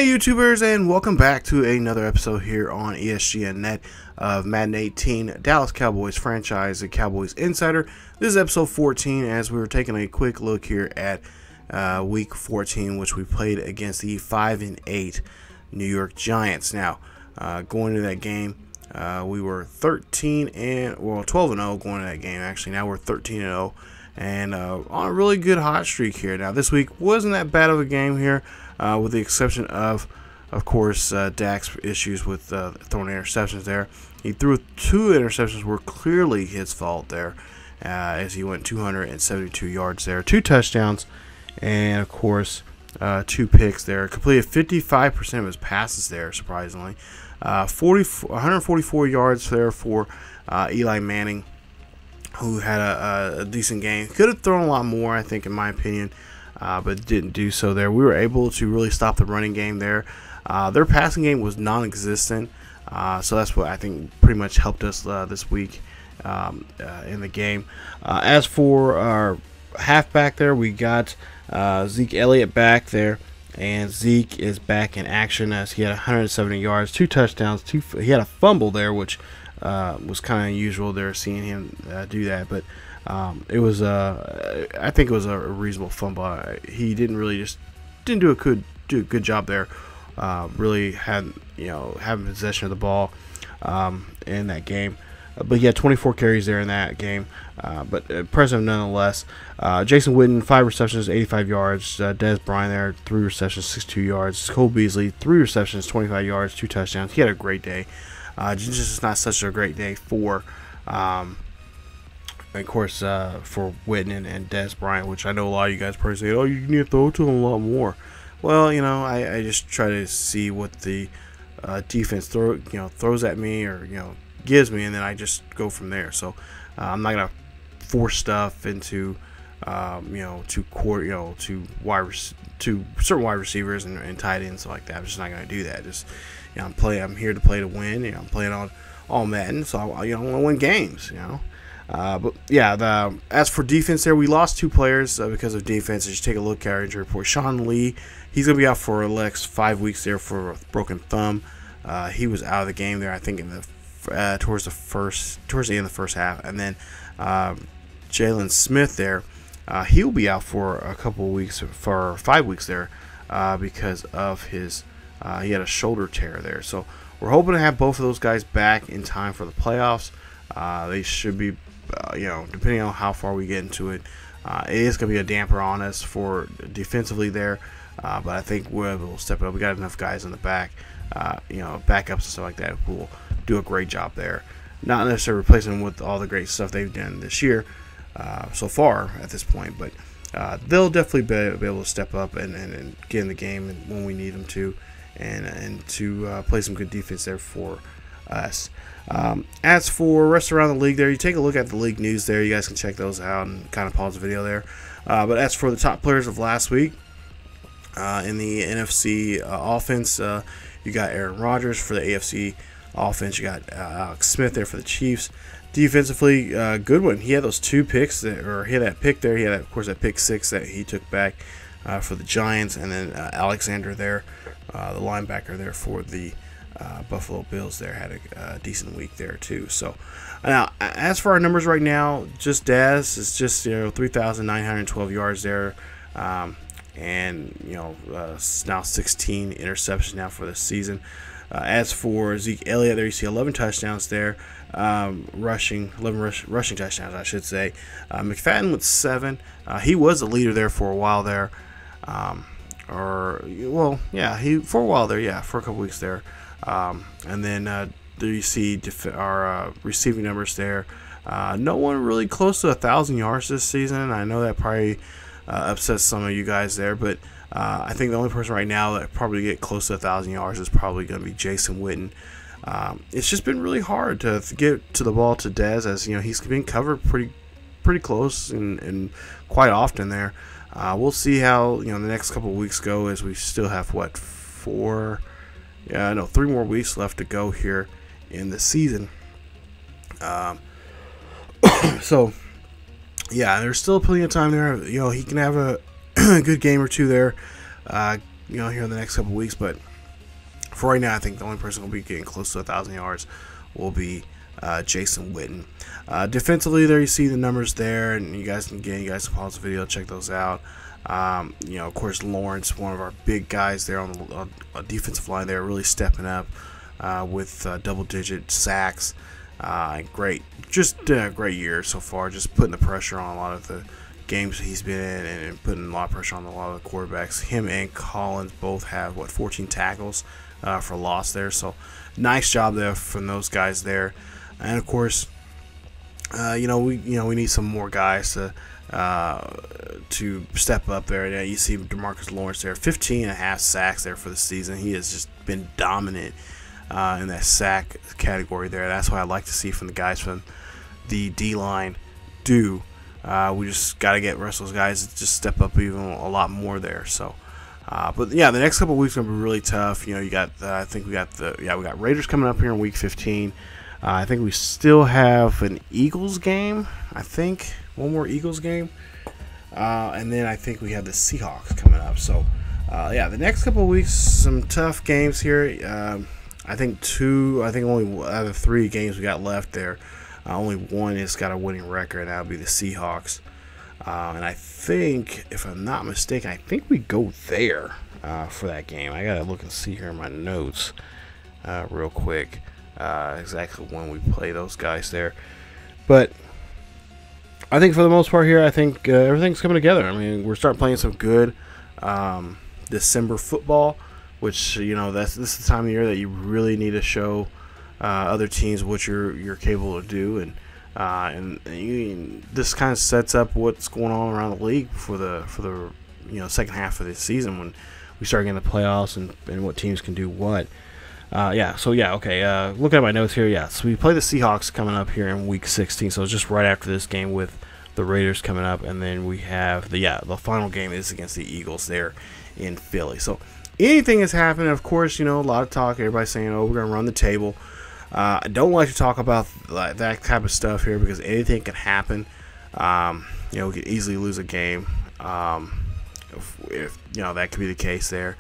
Hey YouTubers, and welcome back to another episode here on ESGNet of Madden 18 Dallas Cowboys franchise, the Cowboys Insider. This is episode 14 as we were taking a quick look here at week 14, which we played against the 5-8 New York Giants. Now, going into that game, we were 12-0 going into that game. Actually, now we're 13-0 and on a really good hot streak here. Now, this week wasn't that bad of a game here. With the exception of course, Dak's issues with throwing interceptions there. He threw 2 interceptions were clearly his fault there, as he went 272 yards there, 2 touchdowns, and of course 2 picks there. Completed 55% of his passes there, surprisingly. 144 yards there for Eli Manning, who had a decent game. Could have thrown a lot more, I think, in my opinion. But didn't do so there. We were able to really stop the running game there. Their passing game was non-existent, so that's what I think pretty much helped us this week in the game. As for our halfback there, we got Zeke Elliott back there, and Zeke is back in action as he had 170 yards, 2 touchdowns, he had a fumble there, which was kind of unusual there, seeing him do that, but it was I think it was a reasonable fumble. He didn't do a good job there. Really had having possession of the ball in that game. But he had 24 carries there in that game. But impressive nonetheless. Jason Witten, 5 receptions, 85 yards. Dez Bryant there, 3 receptions, 62 yards. Cole Beasley, 3 receptions, 25 yards, 2 touchdowns. He had a great day. Just not such a great day for of course, for Witten and Dez Bryant, which I know a lot of you guys probably say, oh, you need to throw to him a lot more. Well, I just try to see what the defense throws at me or gives me, and then I just go from there. So I'm not gonna force stuff into to certain wide receivers and tight ends like that. I'm just not gonna do that. Just I'm here to play to win. I'm playing on all Madden, so I want to win games. But yeah, as for defense there, we lost 2 players because of defense. As you take a look at our injury report, Sean Lee, he's going to be out for the next 5 weeks there for a broken thumb. He was out of the game there, I think, in the towards the end of the first half. And then Jalen Smith there, he'll be out for a couple of weeks, for 5 weeks there, because of his he had a shoulder tear there. So we're hoping to have both of those guys back in time for the playoffs. They should be, depending on how far we get into it, it is going to be a damper on us for defensively there. But I think we'll step it up. We got enough guys in the back, backups and stuff like that who will do a great job there. Not necessarily replacing them with all the great stuff they've done this year so far at this point, but they'll definitely be able to step up and get in the game when we need them to, and to play some good defense there for us. As for rest around the league there, you take a look at the league news there. You guys can check those out and kind of pause the video there. But as for the top players of last week, in the NFC offense, you got Aaron Rodgers. For the AFC offense, you got Alex Smith there for the Chiefs. Defensively, good one. He had those 2 picks, or he had that pick there. He had, of course, that pick 6 that he took back for the Giants. And then Alexander there, the linebacker there for the Buffalo Bills there, had a decent week there too. So now, as for our numbers right now, just Daz is just 3,912 yards there, and now 16 interceptions now for the season. As for Zeke Elliott there, you see 11 touchdowns there, rushing touchdowns, I should say. McFadden with 7. He was the leader there for a while there, for a while there, for a couple weeks there. And then there you see our receiving numbers there. No one really close to 1,000 yards this season. I know that probably upsets some of you guys there, but I think the only person right now that probably get close to 1,000 yards is probably going to be Jason Witten. It's just been really hard to get to the ball to Dez, as he's been covered pretty close and quite often there. We'll see how the next couple of weeks go, as we still have 3 more weeks left to go here in the season. So yeah, there's still plenty of time there. He can have a good game or 2 there, here in the next couple weeks. But For right now, I think the only person who will be getting close to 1,000 yards will be Jason Witten. Defensively, there you see the numbers there, and you guys can pause the video, check those out. Of course, Lawrence, one of our big guys there on the defensive line there, really stepping up with double-digit sacks. Great year so far, just putting the pressure on a lot of the games he's been in and putting a lot of pressure on a lot of the quarterbacks. Him and Collins both have 14 tackles for loss there, so nice job there from those guys there. And of course, we need some more guys to step up there. Yeah, you see DeMarcus Lawrence there, 15.5 sacks there for the season. He has just been dominant in that sack category there. That's what I like to see from the guys from the D-line do. We just got to get the rest of those guys to just step up even a lot more there. So, but yeah, the next couple of weeks are gonna be really tough. You got we got Raiders coming up here in week 15. I think we still have an Eagles game. I think one more Eagles game, and then I think we have the Seahawks coming up. So, the next couple of weeks, some tough games here. I think only out of 3 games we got left there, only one has got a winning record, and that'll be the Seahawks. And I think, if I'm not mistaken, I think we go there for that game. I gotta look and see here in my notes real quick exactly when we play those guys there. But I think for the most part here, I think everything's coming together. I mean, we're starting playing some good December football, which this is the time of year that you really need to show other teams what you're capable of do, and this kind of sets up what's going on around the league for the second half of the season when we start getting the playoffs and what teams can do what. Looking at my notes here, so we play the Seahawks coming up here in week 16, so it's just right after this game with the Raiders coming up, and then we have the final game is against the Eagles there in Philly. So anything is happening, of course. A lot of talk, everybody saying, oh, we're going to run the table. I don't like to talk about that type of stuff here because anything can happen. We could easily lose a game if that could be the case there.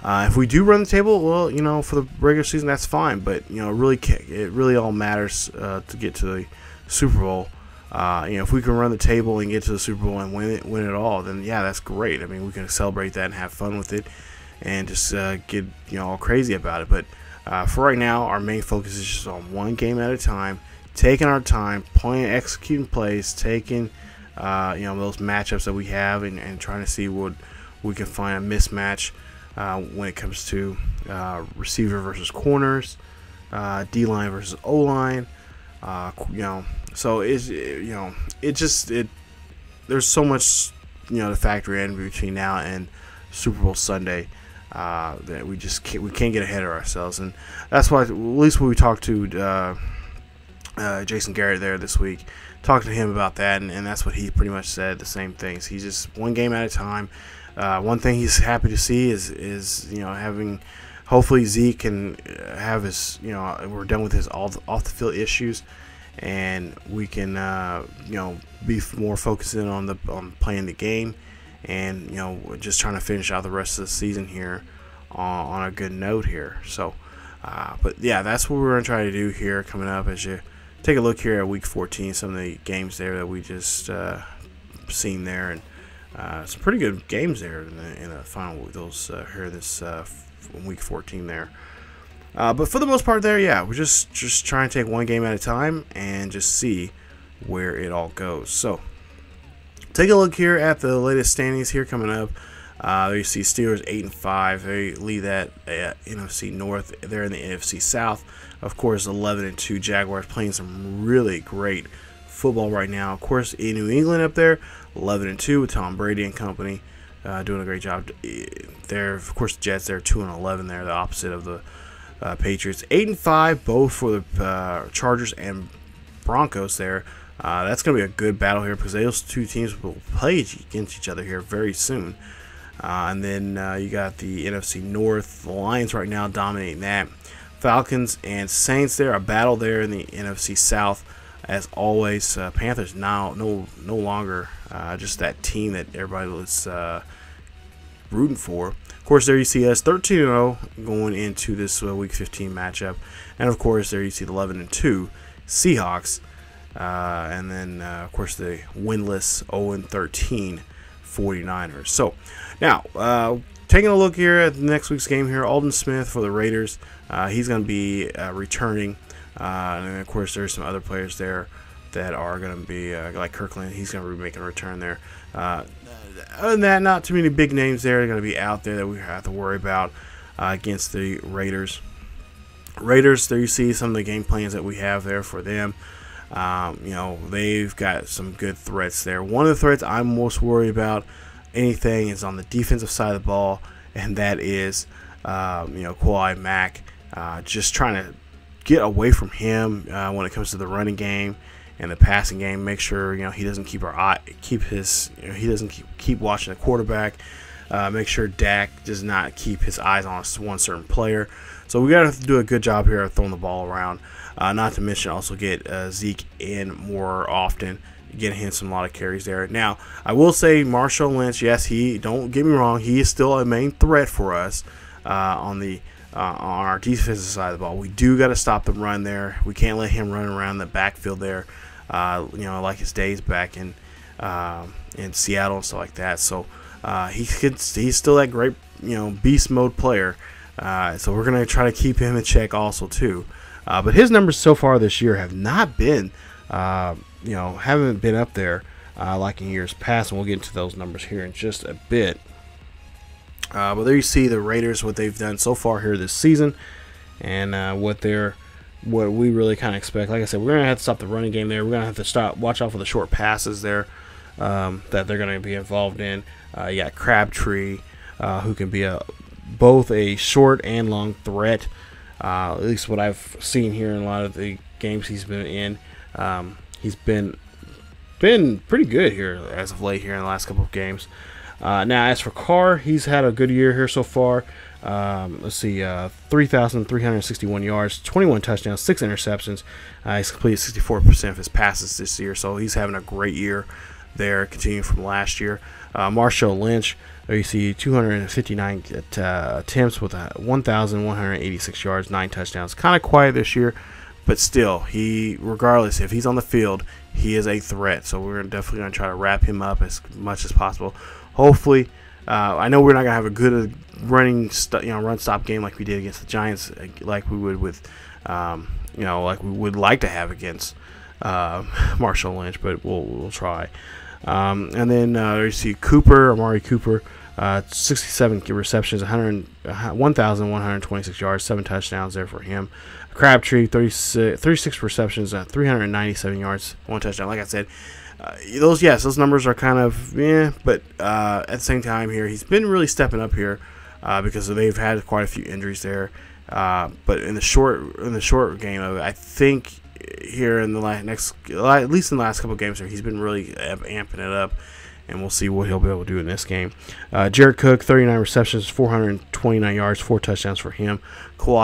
If we do run the table, well, for the regular season, that's fine. But it really all matters to get to the Super Bowl. If we can run the table and get to the Super Bowl and win it all, then yeah, that's great. I mean, we can celebrate that and have fun with it, and just get all crazy about it. But for right now, our main focus is just on one game at a time, taking our time, executing plays, taking those matchups that we have, and trying to see what we can find a mismatch when it comes to receiver versus corners, D-line versus O-line. So there's so much to factor in between now and Super Bowl Sunday that we can't get ahead of ourselves, and that's why at least when we talked to Jason Garrett there this week, talked to him about that, and that's what he pretty much said, the same things. He's just one game at a time. One thing he's happy to see is having, hopefully Zeke can have his, we're done with his off the field issues, and we can be more focusing on playing the game, and just trying to finish out the rest of the season here on a good note here. So but yeah, that's what we're going to try to do here coming up as you take a look here at week 14, some of the games there that we just seen there, and some pretty good games there in the final those here this week 14 there. But for the most part there, yeah, we're just trying to take one game at a time and just see where it all goes. So take a look here at the latest standings here coming up. There you see Steelers 8-5. They lead that NFC North. They're in the NFC South. Of course, 11-2 Jaguars playing some really great football right now. Of course, in New England up there, 11-2 with Tom Brady and company, doing a great job there. Of course, the Jets, they're 2-11 there, the opposite of the Patriots. 8-5 both for the Chargers and Broncos there. That's going to be a good battle here because those two teams will play against each other here very soon. And then you got the NFC North. The Lions right now dominating that. Falcons and Saints there, a battle there in the NFC South. As always, Panthers now no longer just that team that everybody was rooting for. Of course, there you see us 13-0 going into this Week 15 matchup. And, of course, there you see the 11-2 Seahawks. And then, of course, the winless 0-13 49ers. So, now, taking a look here at the next week's game here, Aldon Smith for the Raiders. He's going to be returning. And, then, of course, there's some other players there that are going to be, like Kirkland. He's going to be making a return there. Other than that, not too many big names there. They're going to be out there that we have to worry about against the Raiders. Raiders, there you see some of the game plans that we have there for them. You know, they've got some good threats there. One of the threats I'm most worried about anything is on the defensive side of the ball, and that is, you know, Mack. Just trying to get away from him when it comes to the running game and the passing game. Make sure, you know, he doesn't keep keep watching the quarterback. Make sure Dak does not keep his eyes on one certain player. So we got to do a good job here of throwing the ball around. Not to mention also get Zeke in more often, getting him a lot of carries there. Now, I will say Marshawn Lynch, yes, don't get me wrong, he is still a main threat for us on our defensive side of the ball. We do got to stop the run there. We can't let him run around the backfield there, you know, like his days back in Seattle and stuff like that. So he's still that great, you know, beast mode player. So we're going to try to keep him in check also too. But his numbers so far this year have not been, you know, haven't been up there like in years past, and we'll get into those numbers here in just a bit. But there you see the Raiders, what they've done so far here this season, and what we really kind of expect. Like I said, we're gonna have to stop the running game there. We're gonna have to watch out for the short passes there that they're gonna be involved in. You got Crabtree, who can be both a short and long threat. At least what I've seen here in a lot of the games he's been in. He's been pretty good here as of late here in the last couple of games. Now, as for Carr, he's had a good year here so far. Let's see, 3,361 yards, 21 touchdowns, 6 interceptions. He's completed 64% of his passes this year, so he's having a great year there, continuing from last year. Marshawn Lynch, there you see 259 attempts with 1,186 yards, 9 touchdowns. Kind of quiet this year, but still, regardless, if he's on the field, he is a threat. So we're definitely going to try to wrap him up as much as possible. Hopefully, I know we're not going to have a good run stop game like we did against the Giants, like we would with, you know, like we would like to have against Marshawn Lynch, but we'll try. And then you see Amari Cooper, 67 receptions, 1,126 yards, 7 touchdowns there for him. Crabtree, 36 receptions, 397 yards, 1 touchdown. Like I said, those numbers are kind of but at the same time here, he's been really stepping up here because they've had quite a few injuries there. But in the short game of it, I think here in the at least in the last couple of games here, he's been really amping it up, and we'll see what he'll be able to do in this game. Jared Cook, 39 receptions, 429 yards, 4 touchdowns for him.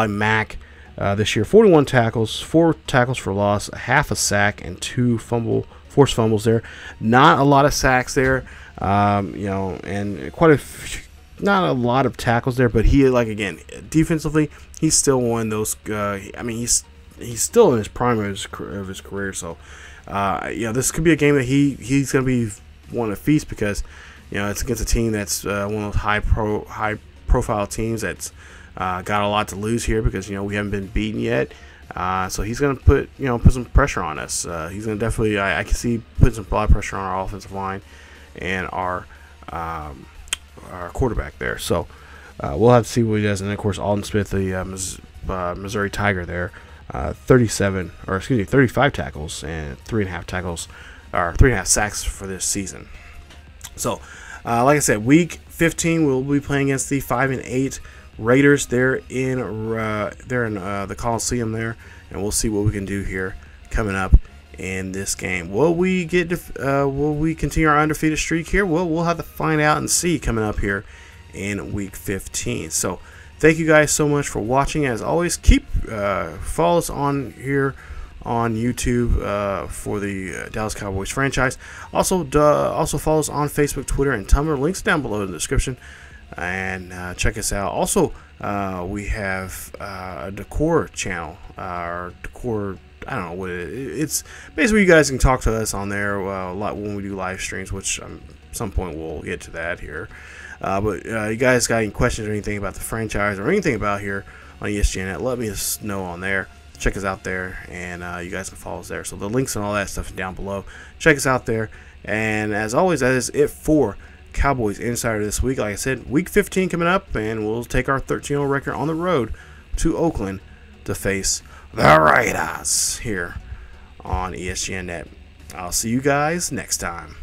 Mack, this year, 41 tackles, 4 tackles for loss, half a sack, and 2 forced fumbles there. Not a lot of sacks there, you know, and not a lot of tackles there, but he, like, again, defensively, he's still one of those, I mean, he's still in his prime of his career, so, you know, this could be a game that he's going to be wanting to feast because, you know, it's against a team that's one of those high-profile teams that's got a lot to lose here because, you know, we haven't been beaten yet. So he's going to put some pressure on us. He's going to definitely, I can see putting some lot of pressure on our offensive line and our quarterback there. So we'll have to see what he does. And then, of course, Aldon Smith, the Missouri Tiger there, 35 tackles and 3.5 sacks for this season. So, like I said, week 15 we'll be playing against the 5-8 Raiders. They're in the Coliseum there, and we'll see what we can do here coming up in this game. Will we continue our undefeated streak here? Well, we'll have to find out and see coming up here in week 15. So thank you guys so much for watching. As always, follow us on here on YouTube for the Dallas Cowboys franchise. Also follow us on Facebook, Twitter, and Tumblr. Links down below in the description. and check us out. Also, we have a decor channel, or decor. I don't know what it's. Basically, you guys can talk to us on there a lot when we do live streams, which at some point we'll get to that here. But you guys got any questions or anything about the franchise or anything about here on ESGNet, let me know on there. Check us out there, and you guys can follow us there. So the links and all that stuff down below. Check us out there. And as always, that is it for Cowboys Insider this week. Like I said, week 15 coming up, and we'll take our 13-0 record on the road to Oakland to face the Raiders here on ESGNet. I'll see you guys next time.